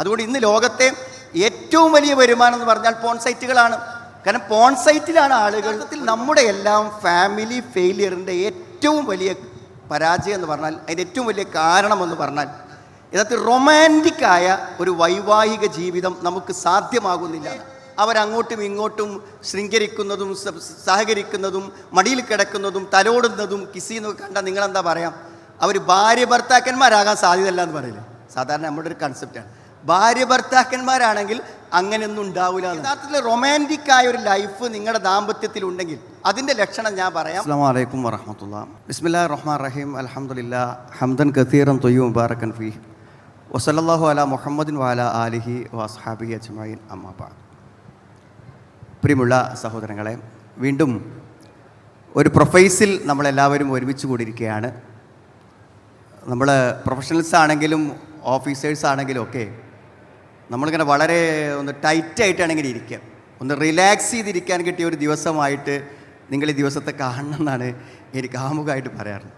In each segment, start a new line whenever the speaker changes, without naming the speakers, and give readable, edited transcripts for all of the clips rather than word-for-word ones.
അതുകൊണ്ട് ഇന്ന് ലോകത്തെ ഏറ്റവും വലിയ വരുമാനം എന്ന് പറഞ്ഞാൽ പോൺ സൈറ്റുകളാണ്. കാരണം പോൺ സൈറ്റിലാണ് ആളുകൾ നമ്മുടെ എല്ലാം ഫാമിലി ഫെയിലിയറിൻ്റെ ഏറ്റവും വലിയ പരാജയം എന്ന് പറഞ്ഞാൽ, അതിൻ്റെ ഏറ്റവും വലിയ കാരണമെന്ന് പറഞ്ഞാൽ ഇതിനകത്ത് റൊമാൻറ്റിക്കായ ഒരു വൈവാഹിക ജീവിതം നമുക്ക് സാധ്യമാകുന്നില്ല. അവരങ്ങോട്ടും ഇങ്ങോട്ടും ശൃംഗരിക്കുന്നതും സഹകരിക്കുന്നതും മടിയിൽ കിടക്കുന്നതും തലോടുന്നതും കിസ് ചെയ്യുന്നതൊക്കെ കണ്ടാൽ നിങ്ങളെന്താ പറയാം, അവർ ഭാര്യ ഭർത്താക്കന്മാരാകാൻ സാധ്യതയല്ല എന്ന് പറയില്ലേ. സാധാരണ നമ്മുടെ ഒരു കൺസെപ്റ്റാണ്. ഭാര്യ ഭർത്താക്കന്മാരാണെങ്കിൽ അങ്ങനെയൊന്നും ഉണ്ടാവില്ല. യഥാർത്ഥത്തിൽ റൊമാൻറ്റിക്കായ ഒരു ലൈഫ് നിങ്ങളുടെ ദാമ്പത്യത്തിൽ ഉണ്ടെങ്കിൽ അതിൻ്റെ ലക്ഷണം ഞാൻ പറയാം. അസ്സലാമു അലൈക്കും വറഹ്മത്തുള്ളാഹി. ബിസ്മില്ലാഹിർ റഹ്മാനിർ റഹീം. അൽഹംദുലില്ലാഹ് ഹംദൻ കസീറൻ ത്വയ്യിബൻ മുബാറകൻ ഫീഹി വസല്ലല്ലാഹു അലാ മുഹമ്മദിൻ വഅലാ ആലിഹി വഅസ്ഹാബിഹി അജ്മഈൻ. അമ്മാ ബഅദ്. പ്രിയമുള്ള സഹോദരങ്ങളെ, വീണ്ടും ഒരു പ്രൊഫൈസിൽ നമ്മളെല്ലാവരും ഒരുമിച്ച് കൂടിയിരിക്കുകയാണ്. നമ്മൾ പ്രൊഫഷണൽസ് ആണെങ്കിലും ഓഫീസേഴ്സ് ആണെങ്കിലും ഒക്കെ നമ്മളിങ്ങനെ വളരെ ഒന്ന് ടൈറ്റായിട്ടാണ് ഇങ്ങനെ ഇരിക്കുക. ഒന്ന് റിലാക്സ് ചെയ്തിരിക്കാൻ കിട്ടിയ ഒരു ദിവസമായിട്ട് നിങ്ങൾ ഈ ദിവസത്തെ കാണണം എന്നാണ് എനിക്ക് ആമുഖമായിട്ട് പറയാറുള്ളത്.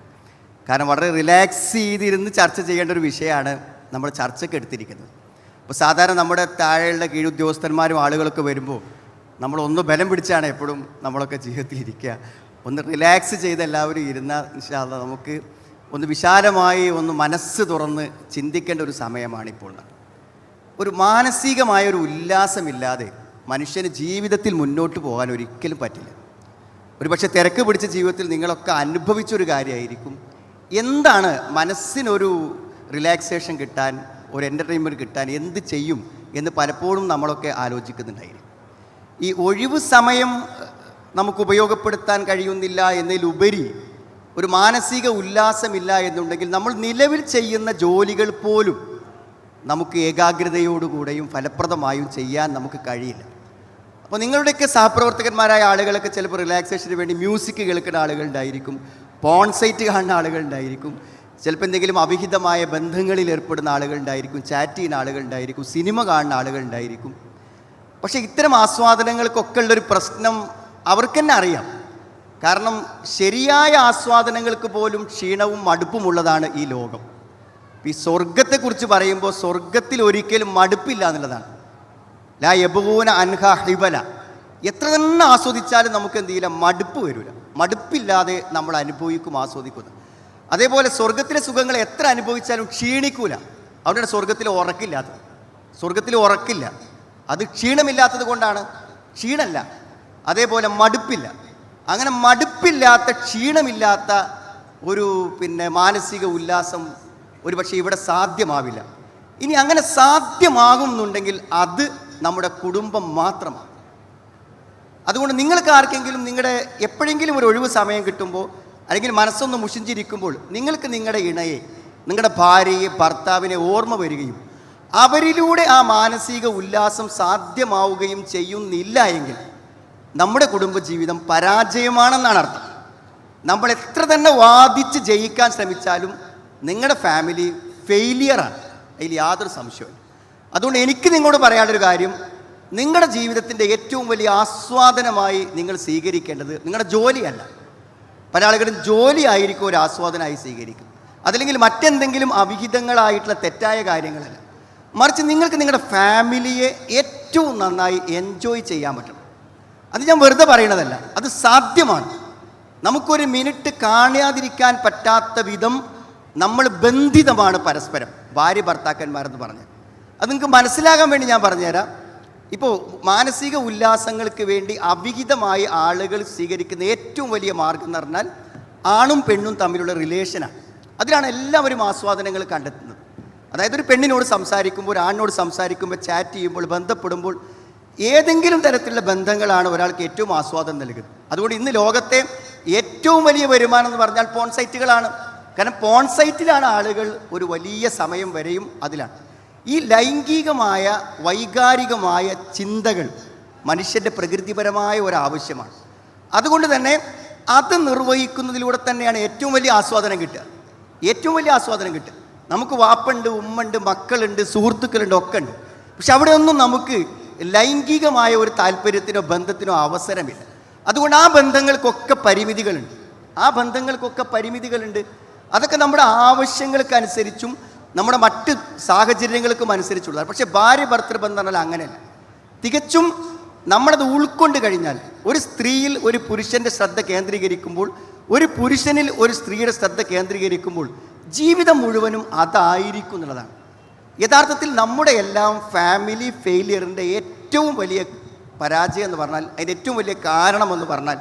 കാരണം വളരെ റിലാക്സ് ചെയ്തിരുന്ന് ചർച്ച ചെയ്യേണ്ട ഒരു വിഷയമാണ് നമ്മൾ ചർച്ചയ്ക്ക് എടുത്തിരിക്കുന്നത്. അപ്പോൾ സാധാരണ നമ്മുടെ താഴെയുള്ള കീഴുദ്യോഗസ്ഥന്മാരും ആളുകളൊക്കെ വരുമ്പോൾ നമ്മളൊന്ന് ബലം പിടിച്ചാണ് എപ്പോഴും നമ്മളൊക്കെ ജീവിതത്തിൽ ഇരിക്കുക. ഒന്ന് റിലാക്സ് ചെയ്ത് എല്ലാവരും ഇരുന്നാൽ ഇൻഷാ അല്ലാഹ് നമുക്ക് ഒന്ന് വിശാലമായി ഒന്ന് മനസ്സ് തുറന്ന് ചിന്തിക്കേണ്ട ഒരു സമയമാണിപ്പോൾ. ഒരു മാനസികമായൊരു ഉല്ലാസമില്ലാതെ മനുഷ്യന് ജീവിതത്തിൽ മുന്നോട്ട് പോകാൻ ഒരിക്കലും പറ്റില്ല. ഒരു പക്ഷേ തിരക്ക് പിടിച്ച ജീവിതത്തിൽ നിങ്ങളൊക്കെ അനുഭവിച്ചൊരു കാര്യമായിരിക്കും. എന്താണ് മനസ്സിനൊരു റിലാക്സേഷൻ കിട്ടാൻ, ഒരു എൻ്റർടൈൻമെൻറ്റ് കിട്ടാൻ എന്ത് ചെയ്യും എന്ന് പലപ്പോഴും നമ്മളൊക്കെ ആലോചിക്കുന്നുണ്ടായിരിക്കും. ഈ ഒഴിവ് സമയം നമുക്ക് ഉപയോഗപ്പെടുത്താൻ കഴിയുന്നില്ല എന്നതിലുപരി ഒരു മാനസിക ഉല്ലാസമില്ല എന്നുണ്ടെങ്കിൽ നമ്മൾ നിലവിൽ ചെയ്യുന്ന ജോലികൾ പോലും നമുക്ക് ഏകാഗ്രതയോടുകൂടെയും ഫലപ്രദമായും ചെയ്യാൻ നമുക്ക് കഴിയില്ല. അപ്പോൾ നിങ്ങളുടെയൊക്കെ സഹപ്രവർത്തകന്മാരായ ആളുകളൊക്കെ ചിലപ്പോൾ റിലാക്സേഷന് വേണ്ടി മ്യൂസിക് കേൾക്കുന്ന ആളുകളുണ്ടായിരിക്കും, പോൺ സൈറ്റ് കാണുന്ന ആളുകളുണ്ടായിരിക്കും, ചിലപ്പോൾ എന്തെങ്കിലും അവിഹിതമായ ബന്ധങ്ങളിൽ ഏർപ്പെടുന്ന ആളുകളുണ്ടായിരിക്കും, ചാറ്റ് ചെയ്യുന്ന ആളുകളുണ്ടായിരിക്കും, സിനിമ കാണുന്ന ആളുകളുണ്ടായിരിക്കും. പക്ഷേ ഇത്തരം ആസ്വാദനങ്ങൾക്കൊക്കെ ഉള്ളൊരു പ്രശ്നം അവർക്ക് തന്നെ അറിയാം. കാരണം ശരിയായ ആസ്വാദനങ്ങൾക്ക് പോലും ക്ഷീണവും മടുപ്പുമുള്ളതാണ് ഈ ലോകം. ഈ സ്വർഗത്തെക്കുറിച്ച് പറയുമ്പോൾ സ്വർഗത്തിൽ ഒരിക്കലും മടുപ്പില്ല എന്നുള്ളതാണ്. ലാ യബ്ഗൂന അൻഹാ ഹിബല. എത്ര തന്നെ ആസ്വദിച്ചാലും നമുക്ക് എന്ത് ചെയ്യില്ല, മടുപ്പ് വരില്ല. മടുപ്പില്ലാതെ നമ്മൾ അനുഭവിക്കും, ആസ്വദിക്കുന്നു. അതേപോലെ സ്വർഗത്തിലെ സുഖങ്ങൾ എത്ര അനുഭവിച്ചാലും ക്ഷീണിക്കൂല. അവിടെയാണ് സ്വർഗത്തിൽ ഉറക്കില്ലാത്തത്. സ്വർഗത്തിൽ ഉറക്കില്ല, അത് ക്ഷീണമില്ലാത്തത് കൊണ്ടാണ്, ക്ഷീണമല്ല. അതേപോലെ മടുപ്പില്ല. അങ്ങനെ മടുപ്പില്ലാത്ത ക്ഷീണമില്ലാത്ത ഒരു മാനസിക ഉല്ലാസം ഒരു പക്ഷേ ഇവിടെ സാധ്യമാവില്ല. ഇനി അങ്ങനെ സാധ്യമാകുന്നുണ്ടെങ്കിൽ അത് നമ്മുടെ കുടുംബം മാത്രമാണ്. അതുകൊണ്ട് നിങ്ങൾക്ക് ആർക്കെങ്കിലും നിങ്ങളുടെ എപ്പോഴെങ്കിലും ഒരു ഒഴിവ് സമയം കിട്ടുമ്പോൾ അല്ലെങ്കിൽ മനസ്സൊന്ന് മുഷിഞ്ചിരിക്കുമ്പോൾ നിങ്ങൾക്ക് നിങ്ങളുടെ ഇണയെ, നിങ്ങളുടെ ഭാര്യയെ, ഭർത്താവിനെ ഓർമ്മ വരികയും അവരിലൂടെ ആ മാനസിക ഉല്ലാസം സാധ്യമാവുകയും ചെയ്യുന്നില്ല എങ്കിൽ നമ്മുടെ കുടുംബജീവിതം പരാജയമാണെന്നാണ് അർത്ഥം. നമ്മൾ എത്ര തന്നെ വാദിച്ച് ജയിക്കാൻ ശ്രമിച്ചാലും നിങ്ങളുടെ ഫാമിലി ഫെയിലിയറാണ്, അതിൽ യാതൊരു സംശയവും. അതുകൊണ്ട് എനിക്ക് നിങ്ങളോട് പറയാനുള്ളൊരു കാര്യം, നിങ്ങളുടെ ജീവിതത്തിൻ്റെ ഏറ്റവും വലിയ ആസ്വാദനമായി നിങ്ങൾ സ്വീകരിക്കേണ്ടത് നിങ്ങളുടെ ജോലിയല്ല. പല ആളുകളും ജോലി ആയിരിക്കും ഒരു ആസ്വാദനമായി സ്വീകരിക്കും, അതല്ലെങ്കിൽ മറ്റെന്തെങ്കിലും അവിഹിതങ്ങളായിട്ടുള്ള തെറ്റായ കാര്യങ്ങളല്ല. മറിച്ച് നിങ്ങൾക്ക് നിങ്ങളുടെ ഫാമിലിയെ ഏറ്റവും നന്നായി എൻജോയ് ചെയ്യാൻ പറ്റണം. അത് ഞാൻ വെറുതെ പറയണതല്ല, അത് സാധ്യമാണ്. നമുക്കൊരു മിനിറ്റ് കാണാതിരിക്കാൻ പറ്റാത്ത വിധം നമ്മൾ ബന്ധിതമാണ് പരസ്പരം, ഭാര്യ ഭർത്താക്കന്മാരെന്ന് പറഞ്ഞാൽ. അത് നിങ്ങൾക്ക് മനസ്സിലാകാൻ വേണ്ടി ഞാൻ പറഞ്ഞുതരാം. ഇപ്പോൾ മാനസിക ഉല്ലാസങ്ങൾക്ക് വേണ്ടി അവിഹിതമായി ആളുകൾ സ്വീകരിക്കുന്ന ഏറ്റവും വലിയ മാർഗം എന്ന് പറഞ്ഞാൽ ആണും പെണ്ണും തമ്മിലുള്ള റിലേഷനാണ്. അതിലാണ് എല്ലാവരും ആസ്വാദനങ്ങൾ കണ്ടെത്തുന്നത്. അതായത് ഒരു പെണ്ണിനോട് സംസാരിക്കുമ്പോൾ, ഒരു ആണിനോട് സംസാരിക്കുമ്പോൾ, ചാറ്റ് ചെയ്യുമ്പോൾ, ബന്ധപ്പെടുമ്പോൾ ഏതെങ്കിലും തരത്തിലുള്ള ബന്ധങ്ങളാണ് ഒരാൾക്ക് ഏറ്റവും ആസ്വാദനം നൽകുന്നത്. അതുകൊണ്ട് ഇന്ന് ലോകത്തെ ഏറ്റവും വലിയ വരുമാനം എന്ന് പറഞ്ഞാൽ പോൺ സൈറ്റുകളാണ്. കാരണം പോൺ സൈറ്റിലാണ് ആളുകൾ ഒരു വലിയ സമയം വരെയും അതിലാണ്. ഈ ലൈംഗികമായ വൈകാരികമായ ചിന്തകൾ മനുഷ്യൻ്റെ പ്രകൃതിപരമായ ഒരാവശ്യമാണ്. അതുകൊണ്ട് തന്നെ അത് നിർവഹിക്കുന്നതിലൂടെ തന്നെയാണ് ഏറ്റവും വലിയ ആസ്വാദനം കിട്ടുക. ഏറ്റവും വലിയ ആസ്വാദനം കിട്ടുക. നമുക്ക് വാപ്പുണ്ട്, ഉമ്മുണ്ട്, മക്കളുണ്ട്, സുഹൃത്തുക്കളുണ്ട്, ഒക്കെ ഉണ്ട്. പക്ഷെ അവിടെയൊന്നും നമുക്ക് ലൈംഗികമായ ഒരു താല്പര്യത്തിനോ ബന്ധത്തിനോ അവസരമില്ല. അതുകൊണ്ട് ആ ബന്ധങ്ങൾക്കൊക്കെ പരിമിതികളുണ്ട്. അതൊക്കെ നമ്മുടെ ആവശ്യങ്ങൾക്കനുസരിച്ചും നമ്മുടെ മറ്റ് സാഹചര്യങ്ങൾക്കും അനുസരിച്ചുള്ളതാണ്. പക്ഷേ ഭാര്യ ഭർത്തൃബന്ധം എന്ന് പറഞ്ഞാൽ അങ്ങനെയല്ല. തികച്ചും നമ്മളത് ഉൾക്കൊണ്ട് കഴിഞ്ഞാൽ ഒരു സ്ത്രീയിൽ ഒരു പുരുഷൻ്റെ ശ്രദ്ധ കേന്ദ്രീകരിക്കുമ്പോൾ, ഒരു പുരുഷനിൽ ഒരു സ്ത്രീയുടെ ശ്രദ്ധ കേന്ദ്രീകരിക്കുമ്പോൾ ജീവിതം മുഴുവനും അതായിരിക്കും എന്നുള്ളതാണ്. യഥാർത്ഥത്തിൽ നമ്മുടെ എല്ലാം ഫാമിലി ഫെയിലിയറിൻ്റെ ഏറ്റവും വലിയ പരാജയം എന്ന് പറഞ്ഞാൽ, അതിൻ്റെ ഏറ്റവും വലിയ കാരണമെന്ന് പറഞ്ഞാൽ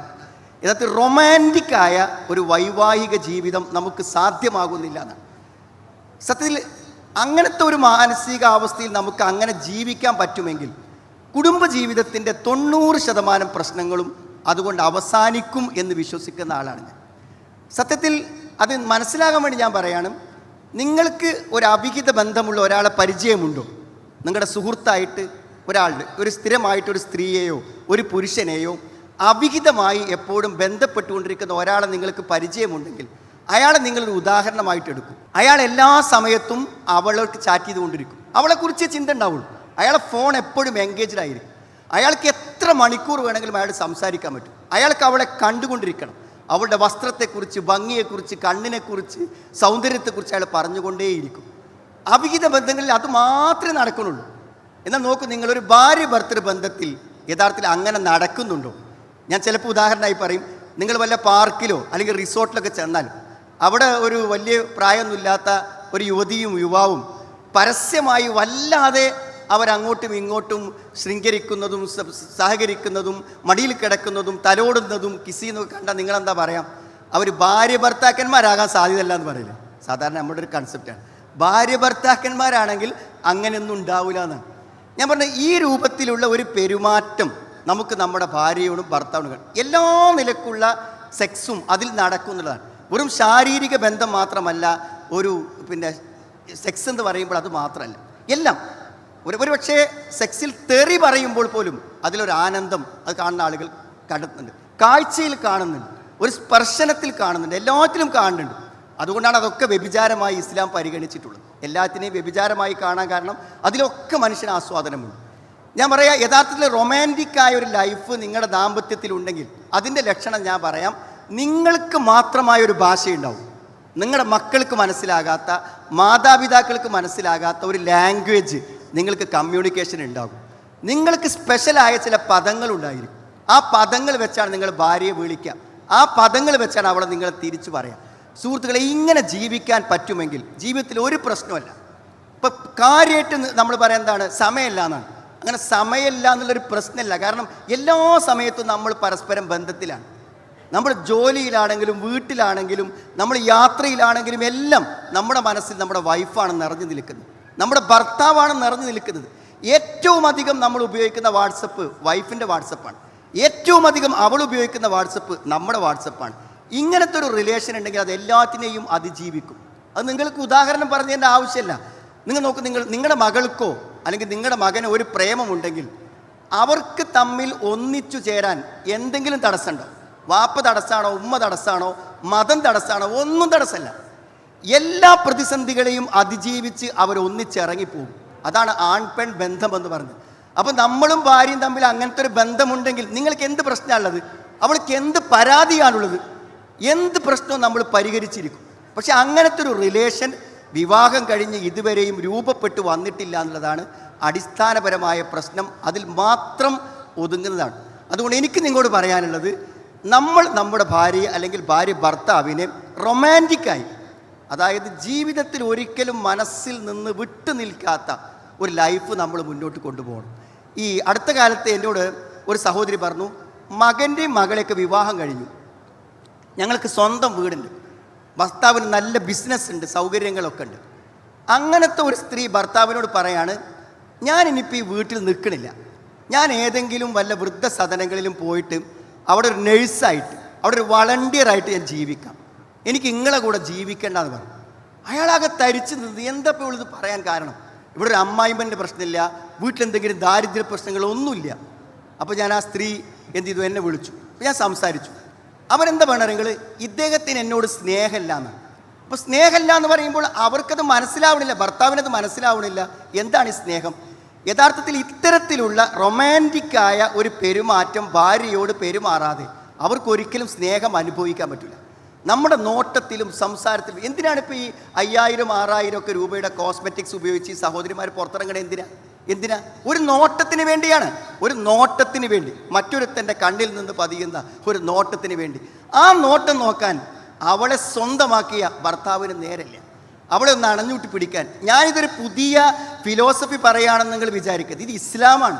യഥാർത്ഥത്തിൽ റൊമാൻറ്റിക്കായ ഒരു വൈവാഹിക ജീവിതം നമുക്ക് സാധ്യമാകുന്നില്ല എന്നാണ്. സത്യത്തിൽ അങ്ങനത്തെ ഒരു മാനസികാവസ്ഥയിൽ നമുക്ക് അങ്ങനെ ജീവിക്കാൻ പറ്റുമെങ്കിൽ കുടുംബജീവിതത്തിൻ്റെ 90% പ്രശ്നങ്ങളും അതുകൊണ്ട് അവസാനിക്കും എന്ന് വിശ്വസിക്കുന്ന ആളാണ് ഞാൻ. സത്യത്തിൽ അത് മനസ്സിലാകാൻ വേണ്ടി ഞാൻ പറയാണ്, നിങ്ങൾക്ക് ഒരു അവിഹിത ബന്ധമുള്ള ഒരാളെ പരിചയമുണ്ടോ? നിങ്ങളുടെ സുഹൃത്തായിട്ട് ഒരാളുടെ ഒരു സ്ഥിരമായിട്ടൊരു സ്ത്രീയെയോ ഒരു പുരുഷനെയോ അവിഹിതമായി എപ്പോഴും ബന്ധപ്പെട്ടുകൊണ്ടിരിക്കുന്ന ഒരാളെ നിങ്ങൾക്ക് പരിചയമുണ്ടെങ്കിൽ അയാളെ നിങ്ങളൊരു ഉദാഹരണമായിട്ട് എടുക്കും. അയാൾ എല്ലാ സമയത്തും അവൾക്ക് ചാറ്റ് ചെയ്തുകൊണ്ടിരിക്കും. അവളെക്കുറിച്ച് ചിന്ത ഉണ്ടാവുള്ളൂ. അയാളെ ഫോൺ എപ്പോഴും എൻഗേജ്ഡ് ആയിരിക്കും. അയാൾക്ക് എത്ര മണിക്കൂർ വേണമെങ്കിലും അയാൾ സംസാരിക്കാൻ പറ്റും. അയാൾക്ക് അവളെ കണ്ടുകൊണ്ടിരിക്കണം. അവളുടെ വസ്ത്രത്തെക്കുറിച്ച്, ഭംഗിയെക്കുറിച്ച്, കണ്ണിനെക്കുറിച്ച്, സൗന്ദര്യത്തെക്കുറിച്ച് അയാൾ പറഞ്ഞുകൊണ്ടേയിരിക്കും. അവിഹിത ബന്ധങ്ങളിൽ അത് മാത്രമേ നടക്കുന്നുള്ളൂ. എന്നാൽ നോക്കൂ, നിങ്ങളൊരു ഭാര്യ ഭർത്തൃ ബന്ധത്തിൽ യഥാർത്ഥത്തിൽ അങ്ങനെ നടക്കുന്നുണ്ടോ? ഞാൻ ചിലപ്പോൾ ഉദാഹരണമായി പറയും, നിങ്ങൾ വല്ല പാർക്കിലോ അല്ലെങ്കിൽ റിസോർട്ടിലൊക്കെ ചെന്നാൽ അവിടെ ഒരു വലിയ പ്രായമൊന്നുമില്ലാത്ത ഒരു യുവതിയും യുവാവും പരസ്യമായി വല്ലാതെ അവരങ്ങോട്ടും ഇങ്ങോട്ടും ശൃംഗരിക്കുന്നതും സഹകരിക്കുന്നതും മടിയിൽ കിടക്കുന്നതും തലോടുന്നതും കിസ് ചെയ്യുന്നതൊക്കെ കണ്ടാൽ നിങ്ങളെന്താ പറയാം? അവർ ഭാര്യ ഭർത്താക്കന്മാരാകാൻ സാധ്യതയല്ല എന്ന് പറയില്ലേ? സാധാരണ നമ്മുടെ ഒരു കൺസെപ്റ്റാണ്. ഭാര്യ ഭർത്താക്കന്മാരാണെങ്കിൽ അങ്ങനെയൊന്നും ഉണ്ടാവില്ല എന്നാണ് ഞാൻ പറഞ്ഞത്. ഈ രൂപത്തിലുള്ള ഒരു പെരുമാറ്റം നമുക്ക് നമ്മുടെ ഭാര്യയോടും ഭർത്താവിനോടും എല്ലാ നിലക്കുള്ള സെക്സും അതിൽ നടക്കുന്നുള്ളതാണ്. വെറും ശാരീരിക ബന്ധം മാത്രമല്ല ഒരു സെക്സ് എന്ന് പറയുമ്പോൾ അത് മാത്രമല്ല, എല്ലാം ഒരു പക്ഷേ സെക്സിൽ തെറി പറയുമ്പോൾ പോലും അതിലൊരു ആനന്ദം അത് കാണുന്ന ആളുകൾ കണ്ടെത്തുന്നുണ്ട്, കാഴ്ചയിൽ കാണുന്നുണ്ട്, ഒരു സ്പർശനത്തിൽ കാണുന്നുണ്ട്, എല്ലാത്തിലും കാണുന്നുണ്ട്. അതുകൊണ്ടാണ് അതൊക്കെ വ്യഭിചാരമായി ഇസ്ലാം പരിഗണിച്ചിട്ടുള്ളത്. എല്ലാത്തിനെയും വ്യഭിചാരമായി കാണാൻ കാരണം അതിലൊക്കെ മനുഷ്യന് ആസ്വാദനമുണ്ട്. ഞാൻ പറയാം, യഥാർത്ഥത്തിൽ റൊമാൻറ്റിക്കായ ഒരു ലൈഫ് നിങ്ങളുടെ ദാമ്പത്യത്തിലുണ്ടെങ്കിൽ അതിൻ്റെ ലക്ഷണം ഞാൻ പറയാം. നിങ്ങൾക്ക് മാത്രമായൊരു ഭാഷയുണ്ടാവും. നിങ്ങളുടെ മക്കൾക്ക് മനസ്സിലാകാത്ത, മാതാപിതാക്കൾക്ക് മനസ്സിലാകാത്ത ഒരു ലാംഗ്വേജ് നിങ്ങൾക്ക് കമ്മ്യൂണിക്കേഷൻ ഉണ്ടാകും. നിങ്ങൾക്ക് സ്പെഷ്യലായ ചില പദങ്ങളുണ്ടായിരിക്കും. ആ പദങ്ങൾ വെച്ചാണ് നിങ്ങൾ ഭാര്യയെ വിളിക്കുക. ആ പദങ്ങൾ വെച്ചാണ് അവളെ നിങ്ങൾ തിരിച്ചു പറയുക. സുഹൃത്തുക്കളെ, ഇങ്ങനെ ജീവിക്കാൻ പറ്റുമെങ്കിൽ ജീവിതത്തിൽ ഒരു പ്രശ്നമല്ല. ഇപ്പം കാര്യമായിട്ട് നമ്മൾ പറയാൻ എന്താണ്? സമയമില്ല എന്നാണ്. അങ്ങനെ സമയമില്ല എന്നുള്ളൊരു പ്രശ്നമില്ല. കാരണം എല്ലാ സമയത്തും നമ്മൾ പരസ്പരം ബന്ധത്തിലാണ്. നമ്മൾ ജോലിയിലാണെങ്കിലും വീട്ടിലാണെങ്കിലും നമ്മൾ യാത്രയിലാണെങ്കിലും എല്ലാം നമ്മുടെ മനസ്സിൽ നമ്മുടെ വൈഫാണ് നിറഞ്ഞു നിൽക്കുന്നത്, നമ്മുടെ ഭർത്താവാണ് നിറഞ്ഞു നിൽക്കുന്നത്. ഏറ്റവും അധികം നമ്മൾ ഉപയോഗിക്കുന്ന വാട്സപ്പ് വൈഫിൻ്റെ വാട്സപ്പാണ്. ഏറ്റവും അധികം അവൾ ഉപയോഗിക്കുന്ന വാട്സപ്പ് നമ്മുടെ വാട്സപ്പാണ്. ഇങ്ങനത്തെ ഒരു റിലേഷൻ ഉണ്ടെങ്കിൽ അത് എല്ലാത്തിനെയും അതിജീവിക്കും. അത് നിങ്ങൾക്ക് ഉദാഹരണം പറഞ്ഞതിൻ്റെ ആവശ്യമില്ല. നിങ്ങൾ നോക്കൂ, നിങ്ങളുടെ മകൾക്കോ അല്ലെങ്കിൽ നിങ്ങളുടെ മകനോ ഒരു പ്രേമമുണ്ടെങ്കിൽ അവർക്ക് തമ്മിൽ ഒന്നിച്ചു ചേരാൻ എന്തെങ്കിലും തടസ്സമുണ്ടോ? വാപ്പ തടസ്സമാണോ, ഉമ്മ തടസ്സമാണോ, മതം തടസ്സമാണോ? ഒന്നും തടസ്സമല്ല. എല്ലാ പ്രതിസന്ധികളെയും അതിജീവിച്ച് അവർ ഒന്നിച്ചിറങ്ങിപ്പോകും. അതാണ് ആൺപെൺ ബന്ധമെന്ന് പറഞ്ഞത്. അപ്പം നമ്മളും ഭാര്യയും തമ്മിൽ അങ്ങനത്തെ ഒരു ബന്ധമുണ്ടെങ്കിൽ നിങ്ങൾക്ക് എന്ത് പ്രശ്നമാണുള്ളത്? അവൾക്ക് എന്ത് പരാതിയാണുള്ളത്? എന്ത് പ്രശ്നവും നമ്മൾ പരിഹരിച്ചിരിക്കും. പക്ഷെ അങ്ങനത്തെ ഒരു റിലേഷൻ വിവാഹം കഴിഞ്ഞ് ഇതുവരെയും രൂപപ്പെട്ടു വന്നിട്ടില്ല എന്നുള്ളതാണ് അടിസ്ഥാനപരമായ പ്രശ്നം. അതിൽ മാത്രം ഒതുങ്ങുന്നതാണ്. അതുകൊണ്ട് എനിക്ക് നിങ്ങളോട് പറയാനുള്ളത്, നമ്മൾ നമ്മുടെ ഭാര്യയെ അല്ലെങ്കിൽ ഭാര്യ ഭർത്താവിനെ റൊമാൻറ്റിക്കായി, അതായത് ജീവിതത്തിൽ ഒരിക്കലും മനസ്സിൽ നിന്ന് വിട്ടു നിൽക്കാത്ത ഒരു ലൈഫ് നമ്മൾ മുന്നോട്ട് കൊണ്ടുപോകണം. ഈ അടുത്ത കാലത്ത് എന്നോട് ഒരു സഹോദരി പറഞ്ഞു, മകൻ്റെയും മകളെയൊക്കെ വിവാഹം കഴിഞ്ഞു, ഞങ്ങൾക്ക് സ്വന്തം വീടുണ്ട്, ഭർത്താവിന് നല്ല ബിസിനസ് ഉണ്ട്, സൗകര്യങ്ങളൊക്കെ ഉണ്ട്. അങ്ങനത്തെ ഒരു സ്ത്രീ ഭർത്താവിനോട് പറയാണ്, ഞാൻ ഇനിയിപ്പോൾ ഈ വീട്ടിൽ നിൽക്കണില്ല, ഞാൻ ഏതെങ്കിലും വല്ല വൃദ്ധസദനങ്ങളിലും പോയിട്ട് അവിടെ ഒരു നഴ്സായിട്ട്, അവിടെ ഒരു വളണ്ടിയറായിട്ട് ഞാൻ ജീവിക്കാം, എനിക്ക് നിങ്ങളെ കൂടെ ജീവിക്കേണ്ടെന്ന് പറഞ്ഞു. അയാളാകെ തരിച്ചു നിന്നത്. എന്താ ഇപ്പോൾ ഉള്ളത് പറയാൻ കാരണം? ഇവിടെ ഒരു അമ്മായിമ്മൻ്റെ പ്രശ്നമില്ല, വീട്ടിലെന്തെങ്കിലും ദാരിദ്ര്യ പ്രശ്നങ്ങളൊന്നുമില്ല. അപ്പോൾ ഞാൻ ആ സ്ത്രീ എന്ത് ചെയ്തു, എന്നെ വിളിച്ചു. അപ്പോൾ ഞാൻ സംസാരിച്ചു. അവരെന്താ പറയണെങ്കിൽ, ഇദ്ദേഹത്തിന് എന്നോട് സ്നേഹമില്ല എന്നാണ്. അപ്പോൾ സ്നേഹമില്ല എന്ന് പറയുമ്പോൾ അവർക്കത് മനസ്സിലാവണില്ല, ഭർത്താവിനത് മനസ്സിലാവണില്ല. എന്താണ് ഈ സ്നേഹം? യഥാർത്ഥത്തിൽ ഇത്തരത്തിലുള്ള റൊമാൻറ്റിക്കായ ഒരു പെരുമാറ്റം ഭാര്യയോട് പെരുമാറാതെ അവർക്കൊരിക്കലും സ്നേഹം അനുഭവിക്കാൻ പറ്റില്ല. നമ്മുടെ നോട്ടത്തിലും സംസാരത്തിലും. എന്തിനാണ് ഇപ്പോൾ ഈ 5000, 6000 ഒക്കെ രൂപയുടെ കോസ്മെറ്റിക്സ് ഉപയോഗിച്ച് ഈ സഹോദരിമാർ പുറത്തിറങ്ങണേ? എന്തിനാ? ഒരു നോട്ടത്തിന് വേണ്ടിയാണ്. ഒരു നോട്ടത്തിന് വേണ്ടി, മറ്റൊരുത്തൻ്റെ കണ്ണിൽ നിന്ന് പതിയുന്ന ഒരു നോട്ടത്തിന് വേണ്ടി. ആ നോട്ടം നോക്കാൻ അവളെ സ്വന്തമാക്കിയ ഭർത്താവിന് നേരല്ല. അവളെ ഒന്ന് അണഞ്ഞൂട്ടി പിടിക്കാൻ. ഞാനിതൊരു പുതിയ ഫിലോസഫി പറയുകയാണെന്ന് നിങ്ങൾ വിചാരിക്കരുത്. ഇത് ഇസ്ലാമാണ്.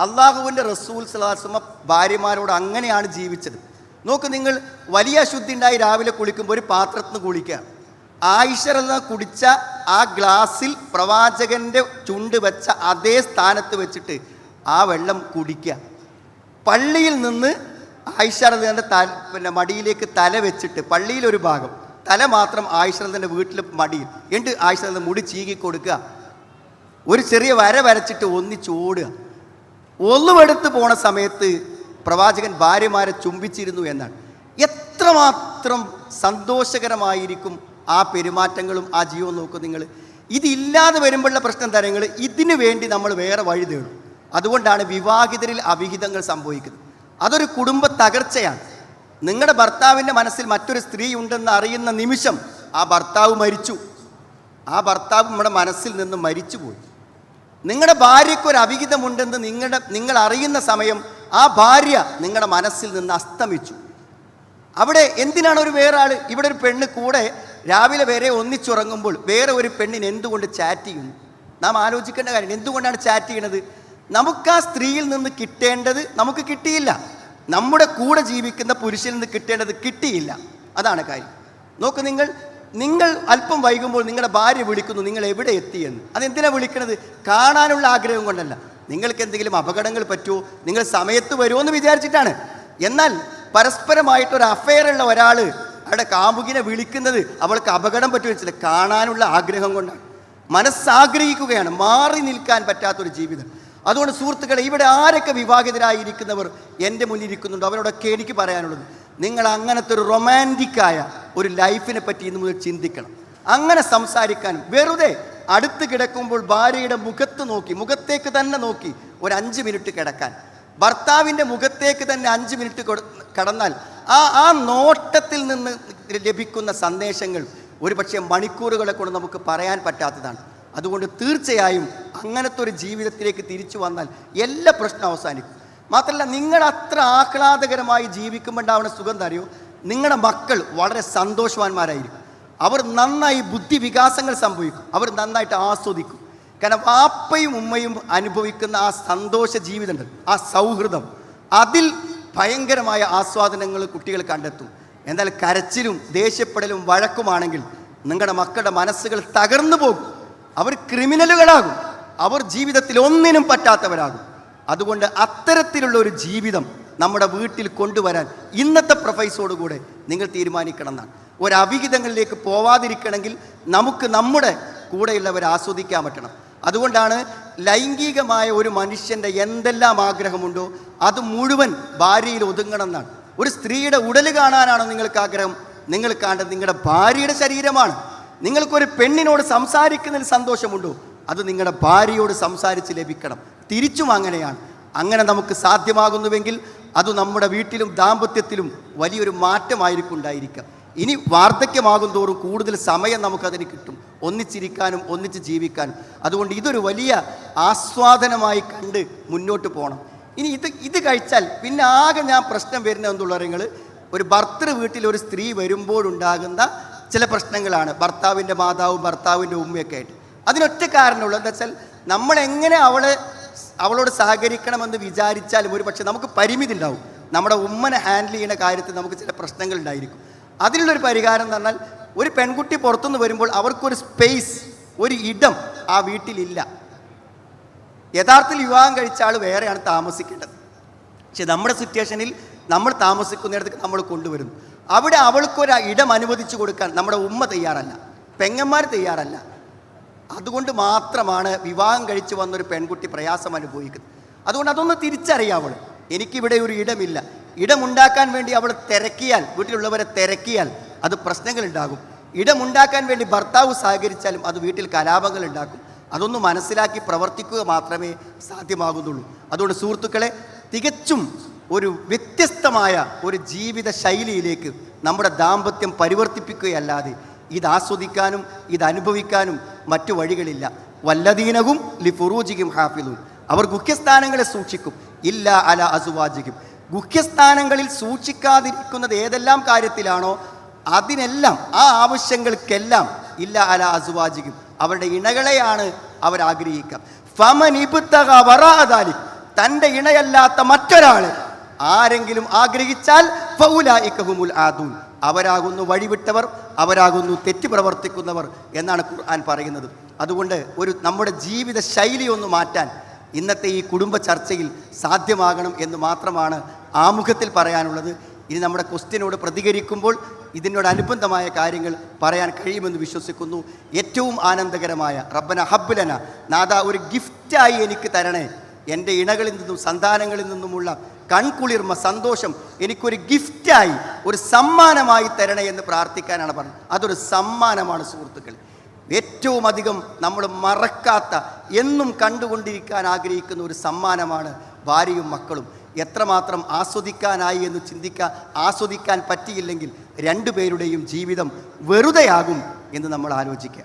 അള്ളാഹുവിൻ്റെ റസൂൽ സ്വല്ലല്ലാഹു അലൈഹി വസല്ലം ഭാര്യമാരോട് അങ്ങനെയാണ് ജീവിച്ചത്. നോക്ക്, നിങ്ങൾ വലിയ അശുദ്ധി ഉണ്ടായി രാവിലെ കുളിക്കുമ്പോൾ ഒരു പാത്രത്തിൽ നിന്ന് കുളിക്കുക. ആയിഷ റളിയല്ലാഹു കുടിച്ച ആ ഗ്ലാസ്സിൽ പ്രവാചകൻ്റെ ചുണ്ട് വെച്ച അതേ സ്ഥാനത്ത് വെച്ചിട്ട് ആ വെള്ളം കുടിക്കുക. പള്ളിയിൽ നിന്ന് ആയിഷ റളിയല്ലാഹുവിൻ്റെ മടിയിലേക്ക് തല വെച്ചിട്ട്, പള്ളിയിലൊരു ഭാഗം തല മാത്രം ആയിഷ റളിയല്ലാഹുവിൻ്റെ വീട്ടിൽ മടിയിൽ, എന്നിട്ട് ആയിഷ റളിയല്ലാഹു മുടി ചീകി കൊടുക്കുക. ഒരു ചെറിയ വര വരച്ചിട്ട് ഒന്നിച്ചോടുക. ഒന്നുമെടുത്ത് പോണ സമയത്ത് പ്രവാചകൻ ഭാര്യമാരെ ചുംബിച്ചിരുന്നു എന്നാണ്. എത്രമാത്രം സന്തോഷകരമായിരിക്കും ആ പെരുമാറ്റങ്ങളും ആ ജീവൻ. നോക്കും നിങ്ങൾ. ഇതില്ലാതെ വരുമ്പോഴുള്ള പ്രശ്നം തരങ്ങൾ, ഇതിനു വേണ്ടി നമ്മൾ വേറെ വഴി തേടും. അതുകൊണ്ടാണ് വിവാഹിതരിൽ അവിഹിതങ്ങൾ സംഭവിക്കുന്നത്. അതൊരു കുടുംബ തകർച്ചയാണ്. നിങ്ങളുടെ ഭർത്താവിൻ്റെ മനസ്സിൽ മറ്റൊരു സ്ത്രീ ഉണ്ടെന്ന് അറിയുന്ന നിമിഷം ആ ഭർത്താവ് മരിച്ചു. ആ ഭർത്താവ് നമ്മുടെ മനസ്സിൽ നിന്ന് മരിച്ചുപോയി. നിങ്ങളുടെ ഭാര്യയ്ക്കൊരു അവിഹിതമുണ്ടെന്ന് നിങ്ങൾ അറിയുന്ന സമയം ആ ഭാര്യ നിങ്ങളുടെ മനസ്സിൽ നിന്ന് അസ്തമിച്ചു. അവിടെ എന്തിനാണ് ഒരു വേറെ ആൾ? ഇവിടെ ഒരു പെണ്ണ് കൂടെ രാവിലെ വരെ ഒന്നിച്ചുറങ്ങുമ്പോൾ വേറെ ഒരു പെണ്ണിന് എന്തുകൊണ്ട് ചാറ്റ് ചെയ്യുന്നു? നാം ആലോചിക്കേണ്ട കാര്യം. എന്തുകൊണ്ടാണ് ചാറ്റ് ചെയ്യണത്? നമുക്ക് ആ സ്ത്രീയിൽ നിന്ന് കിട്ടേണ്ടത് നമുക്ക് കിട്ടിയില്ല. നമ്മുടെ കൂടെ ജീവിക്കുന്ന പുരുഷനിൽ നിന്ന് കിട്ടേണ്ടത് കിട്ടിയില്ല. അതാണ് കാര്യം. നോക്ക്, നിങ്ങൾ അല്പം വൈകുമ്പോൾ നിങ്ങളുടെ ഭാര്യ വിളിക്കുന്നു, നിങ്ങൾ എവിടെ എത്തിയെന്ന്. അതെന്തിനാണ് വിളിക്കണത്? കാണാനുള്ള ആഗ്രഹം കൊണ്ടല്ല. നിങ്ങൾക്ക് എന്തെങ്കിലും അപകടങ്ങൾ പറ്റുമോ, നിങ്ങൾ സമയത്ത് വരുമോ എന്ന് വിചാരിച്ചിട്ടാണ്. എന്നാൽ പരസ്പരമായിട്ടൊരു അഫെയറുള്ള ഒരാൾ അവിടെ കാമുകിനെ വിളിക്കുന്നത് അവൾക്ക് അപകടം പറ്റുമോ വെച്ചില്ല, കാണാനുള്ള ആഗ്രഹം കൊണ്ടാണ്. മനസ്സാഗ്രഹിക്കുകയാണ്. മാറി നിൽക്കാൻ പറ്റാത്തൊരു ജീവിതം. അതുകൊണ്ട് സുഹൃത്തുക്കളെ, ഇവിടെ ആരൊക്കെ വിവാഹിതരായിരിക്കുന്നവർ എൻ്റെ മുന്നിൽ ഇരിക്കുന്നുണ്ടോ അവരോടൊക്കെ എനിക്ക് പറയാനുള്ളത്, നിങ്ങൾ അങ്ങനത്തെ ഒരു റൊമാൻറ്റിക്കായ ഒരു ലൈഫിനെ പറ്റി ഇന്ന് മുതൽ ചിന്തിക്കണം. അങ്ങനെ സംസാരിക്കാനും, വെറുതെ അടുത്ത് കിടക്കുമ്പോൾ ഭാര്യയുടെ മുഖത്തേക്ക് തന്നെ നോക്കി ഒരു 5 മിനിറ്റ് കിടക്കാൻ, ഭർത്താവിൻ്റെ മുഖത്തേക്ക് തന്നെ 5 മിനിറ്റ് കടന്നാൽ ആ നോട്ടത്തിൽ നിന്ന് ലഭിക്കുന്ന സന്ദേശങ്ങൾ ഒരു പക്ഷേ മണിക്കൂറുകളെ കൊണ്ട് നമുക്ക് പറയാൻ പറ്റാത്തതാണ്. അതുകൊണ്ട് തീർച്ചയായും അങ്ങനത്തെ ഒരു ജീവിതത്തിലേക്ക് തിരിച്ചു വന്നാൽ എല്ലാ പ്രശ്നം അവസാനിക്കും. മാത്രമല്ല, നിങ്ങൾ അത്ര ആഹ്ലാദകരമായി ജീവിക്കുമ്പോണ്ടാവുന്ന സുഖം അറിയോ, നിങ്ങളുടെ മക്കൾ വളരെ സന്തോഷവാന്മാരായിരിക്കും. അവർ നന്നായി ബുദ്ധിവികാസങ്ങൾ സംഭവിക്കും. അവർ നന്നായിട്ട് ആസ്വദിക്കും. കാരണം വാപ്പയും ഉമ്മയും അനുഭവിക്കുന്ന ആ സന്തോഷ ജീവിതമുണ്ട്, ആ സൗഹൃദം, അതിൽ ഭയങ്കരമായ ആസ്വാദനങ്ങൾ കുട്ടികൾ കണ്ടെത്തും. എന്നാൽ കരച്ചിലും ദേഷ്യപ്പെടലും വഴക്കുമാണെങ്കിൽ നിങ്ങളുടെ മക്കളുടെ മനസ്സുകൾ തകർന്നു പോകും. അവർ ക്രിമിനലുകളാകും. അവർ ജീവിതത്തിൽ ഒന്നിനും പറ്റാത്തവരാകും. അതുകൊണ്ട് അത്തരത്തിലുള്ള ഒരു ജീവിതം നമ്മുടെ വീട്ടിൽ കൊണ്ടുവരാൻ ഇന്നത്തെ പ്രൊഫൈസോടുകൂടെ നിങ്ങൾ തീരുമാനിക്കണം എന്നാണ്. ഒരു അവിഹിതങ്ങളിലേക്ക് പോവാതിരിക്കണമെങ്കിൽ നമുക്ക് നമ്മുടെ കൂടെയുള്ളവരെ ആസ്വദിക്കാൻ പറ്റണം. അതുകൊണ്ടാണ് ലൈംഗികമായ ഒരു മനുഷ്യൻ്റെ എന്തെല്ലാം ആഗ്രഹമുണ്ടോ അത് മുഴുവൻ ഭാര്യയിൽ ഒതുങ്ങണം എന്നാണ്. ഒരു സ്ത്രീയുടെ ഉടൽ കാണാനാണോ നിങ്ങൾക്ക് ആഗ്രഹം? നിങ്ങൾ കാണേണ്ടത് നിങ്ങളുടെ ഭാര്യയുടെ ശരീരമാണ്. നിങ്ങൾക്കൊരു പെണ്ണിനോട് സംസാരിക്കുന്നതിൽ സന്തോഷമുണ്ടോ? അത് നിങ്ങളുടെ ഭാര്യയോട് സംസാരിച്ച് ലഭിക്കണം. തിരിച്ചും അങ്ങനെയാണ്. അങ്ങനെ നമുക്ക് സാധ്യമാകുന്നുവെങ്കിൽ അത് നമ്മുടെ വീട്ടിലും ദാമ്പത്യത്തിലും വലിയൊരു മാറ്റമായിരിക്കും ഉണ്ടായിരിക്കുക. ഇനി വാർദ്ധക്യമാകും തോറും കൂടുതൽ സമയം നമുക്കതിന് കിട്ടും, ഒന്നിച്ചിരിക്കാനും ഒന്നിച്ച് ജീവിക്കാനും. അതുകൊണ്ട് ഇതൊരു വലിയ ആസ്വാദനമായി കണ്ട് മുന്നോട്ട് പോകണം. ഇനി ഇത് കഴിച്ചാൽ പിന്നെ ആകെ പ്രശ്നം വരുന്നത് എന്തുള്ളവർ, ഒരു ഭർത്തൃ വീട്ടിൽ ഒരു സ്ത്രീ വരുമ്പോഴുണ്ടാകുന്ന ചില പ്രശ്നങ്ങളാണ്. ഭർത്താവിൻ്റെ മാതാവും ഭർത്താവിൻ്റെ ഉമ്മയൊക്കെ ആയിട്ട്. അതിനൊറ്റ കാരണമുള്ളൂ. എന്താ വെച്ചാൽ നമ്മളെങ്ങനെ അവളോട് സഹകരിക്കണമെന്ന് വിചാരിച്ചാലും ഒരു പക്ഷേ നമുക്ക് പരിമിതി ഉണ്ടാവും. നമ്മുടെ ഉമ്മനെ ഹാൻഡിൽ ചെയ്യുന്ന കാര്യത്തിൽ നമുക്ക് ചില പ്രശ്നങ്ങൾ ഉണ്ടായിരിക്കും. അതിനുള്ളൊരു പരിഹാരം എന്ന് പറഞ്ഞാൽ, ഒരു പെൺകുട്ടി പുറത്തുനിന്ന് വരുമ്പോൾ അവർക്കൊരു സ്പേസ്, ഒരു ഇടം ആ വീട്ടിലില്ല. യഥാർത്ഥത്തിൽ വിവാഹം കഴിച്ച ആൾ വേറെയാണ് താമസിക്കേണ്ടത്. പക്ഷെ നമ്മുടെ സിറ്റുവേഷനിൽ നമ്മൾ താമസിക്കുന്നിടത്തേക്ക് നമ്മൾ കൊണ്ടുവരുന്നു. അവിടെ അവൾക്കൊരു ഇടം അനുവദിച്ചു കൊടുക്കാൻ നമ്മുടെ ഉമ്മ തയ്യാറല്ല, പെങ്ങന്മാർ തയ്യാറല്ല. അതുകൊണ്ട് മാത്രമാണ് വിവാഹം കഴിച്ച് വന്നൊരു പെൺകുട്ടി പ്രയാസം അനുഭവിക്കുന്നത്. അതുകൊണ്ട് അതൊന്ന് തിരിച്ചറിയാവൾ, എനിക്കിവിടെ ഒരു ഇടമില്ല. ഇടമുണ്ടാക്കാൻ വേണ്ടി അവൾ തിരക്കിയാൽ, വീട്ടിലുള്ളവരെ തിരക്കിയാൽ അത് പ്രശ്നങ്ങളുണ്ടാകും. ഇടമുണ്ടാക്കാൻ വേണ്ടി ഭർത്താവ് സഹകരിച്ചാലും അത് വീട്ടിൽ കലാപങ്ങൾ ഉണ്ടാക്കും. അതൊന്ന് മനസ്സിലാക്കി പ്രവർത്തിക്കുക മാത്രമേ സാധ്യമാകുന്നുള്ളൂ. അതുകൊണ്ട് സുഹൃത്തുക്കളെ, തികച്ചും ഒരു വ്യത്യസ്തമായ ഒരു ജീവിത ശൈലിയിലേക്ക് നമ്മുടെ ദാമ്പത്യം പരിവർത്തിപ്പിക്കുകയല്ലാതെ ഇത് ആസ്വദിക്കാനും ഇത് അനുഭവിക്കാനും മറ്റു വഴികളില്ല. വല്ലദീനഹും ലിഫുറൂജിഹിം ഹാഫിളൂൻ, അവർ ഗുഹ്യസ്ഥാനങ്ങളെ സൂക്ഷിക്കും. ഇല്ല അല അസുവാജിഹിം, ഗുഹ്യസ്ഥാനങ്ങളിൽ സൂക്ഷിക്കാതിരിക്കുന്നത് ഏതെല്ലാം കാര്യത്തിലാണോ അതിനെല്ലാം, ആ ആവശ്യങ്ങൾക്കെല്ലാം ഇല്ല അല അസുവാജിഹിം, അവരുടെ ഇണകളെയാണ് അവർ ആഗ്രഹിക്കുക. ഫമൻ ഇബ്തഗ വറാഅ ദാലിക്, തൻ്റെ ഇണയല്ലാത്ത മറ്റൊരാളെ ആരെങ്കിലും ആഗ്രഹിച്ചാൽ ഫൗലായിക ഹുമുൽ ആദൂൻ, അവരാകുന്നു വഴിവിട്ടവർ, അവരാകുന്നു തെറ്റ് പ്രവർത്തിക്കുന്നവർ എന്നാണ് ഖുർആൻ പറയുന്നത്. അതുകൊണ്ട് നമ്മുടെ ജീവിത ശൈലി ഒന്ന് മാറ്റാൻ ഇന്നത്തെ ഈ കുടുംബ ചർച്ചയിൽ സാധ്യമാകണം എന്ന് മാത്രമാണ് ആമുഖത്തിൽ പറയാനുള്ളത്. ഇനി നമ്മുടെ ക്വസ്റ്റ്യനോട് പ്രതികരിക്കുമ്പോൾ ഇതിനോടനുബന്ധമായ കാര്യങ്ങൾ പറയാൻ കഴിയുമെന്ന് വിശ്വസിക്കുന്നു. ഏറ്റവും ആനന്ദകരമായ റബ്ബന ഹബ്ബലന, നാദാ ഒരു ഗിഫ്റ്റായി എനിക്ക് തരണേ, എൻ്റെ ഇണകളിൽ നിന്നും സന്താനങ്ങളിൽ നിന്നുമുള്ള കൺകുളിർമ സന്തോഷം എനിക്കൊരു ഗിഫ്റ്റായി, ഒരു സമ്മാനമായി തരണേ എന്ന് പ്രാർത്ഥിക്കാനാണ് പറഞ്ഞത്. അതൊരു സമ്മാനമാണ് സുഹൃത്തുക്കൾ. ഏറ്റവും അധികം നമ്മൾ മറക്കാത്ത, എന്നും കണ്ടുകൊണ്ടിരിക്കാൻ ആഗ്രഹിക്കുന്ന ഒരു സമ്മാനമാണ് ഭാര്യയും മക്കളും. എത്രമാത്രം ആസ്വദിക്കാനായി എന്ന് ആസ്വദിക്കാൻ പറ്റിയില്ലെങ്കിൽ രണ്ടുപേരുടെയും ജീവിതം വെറുതെയാകും എന്ന് നമ്മൾ ആലോചിക്കുക.